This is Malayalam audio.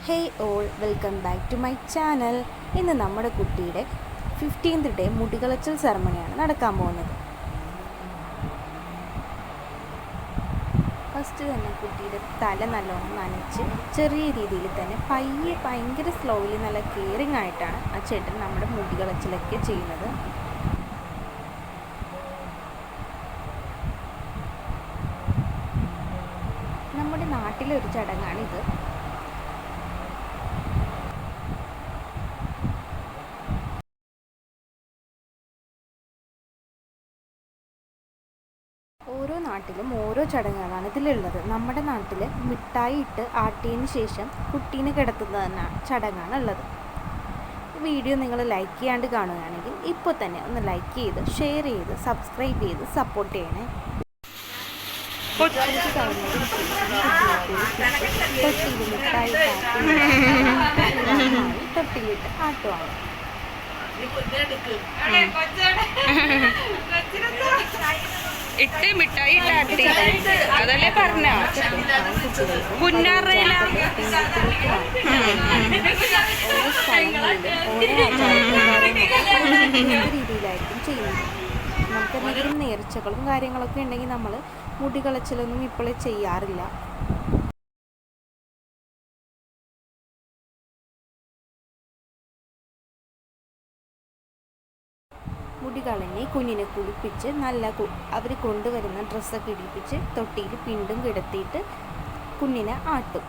Hey all, welcome back to my channel. ഇന്ന് നമ്മുടെ കുട്ടിയുടെ 15th ഡേ മുടികളച്ചൽ സെറമണിയാണ് നടക്കാൻ പോകുന്നത്. ഫസ്റ്റ് തന്നെ കുട്ടിയുടെ തല നല്ലോണം നനച്ച് ചെറിയ രീതിയിൽ തന്നെ പയ്യെ ഭയങ്കര സ്ലോലി നല്ല കെയറിങ് ആയിട്ടാണ് ആ ചേട്ടൻ നമ്മുടെ മുടികളച്ചിലൊക്കെ ചെയ്യുന്നത്. നമ്മുടെ നാട്ടിലെ ഒരു ചടങ്ങാണിത്. ഓരോ നാട്ടിലും ഓരോ ചടങ്ങുകളാണ് ഇതിലുള്ളത്. നമ്മുടെ നാട്ടിൽ മിഠായി ഇട്ട് ആട്ടിയതിന് ശേഷം കുട്ടീനെ കിടത്തുന്ന ചടങ്ങാണ് ഉള്ളത്. വീഡിയോ നിങ്ങൾ ലൈക്ക് ചെയ്യാണ്ട് കാണുകയാണെങ്കിൽ ഇപ്പോൾ തന്നെ ഒന്ന് ലൈക്ക് ചെയ്ത് ഷെയർ ചെയ്ത് സബ്സ്ക്രൈബ് ചെയ്ത് സപ്പോർട്ട് ചെയ്യണേ. തൊട്ടിയിൽ മിഠായി തൊട്ടിലിട്ട് ആട്ടുവാണ്. ഇട്ട് മിഠായി ഇട്ടാട്ടി അതല്ലേ പറഞ്ഞ പുന്നാറയില. ഓരോ സ്ഥലങ്ങളിലും രീതിയിലായിരിക്കും ചെയ്യുന്നത്. നമുക്കെന്തെങ്കിലും നേർച്ചകളും കാര്യങ്ങളൊക്കെ ഉണ്ടെങ്കിൽ നമ്മൾ മുടികളച്ചിലൊന്നും ഇപ്പോഴേ ചെയ്യാറില്ല. മുടി കളഞ്ഞ് കുഞ്ഞിനെ കുളിപ്പിച്ച് അവർ കൊണ്ടുവരുന്ന ഡ്രസ്സൊക്കെ ഇടിപ്പിച്ച് തൊട്ടിയിൽ പിണ്ടും കിടത്തിയിട്ട് കുഞ്ഞിനെ ആട്ടും.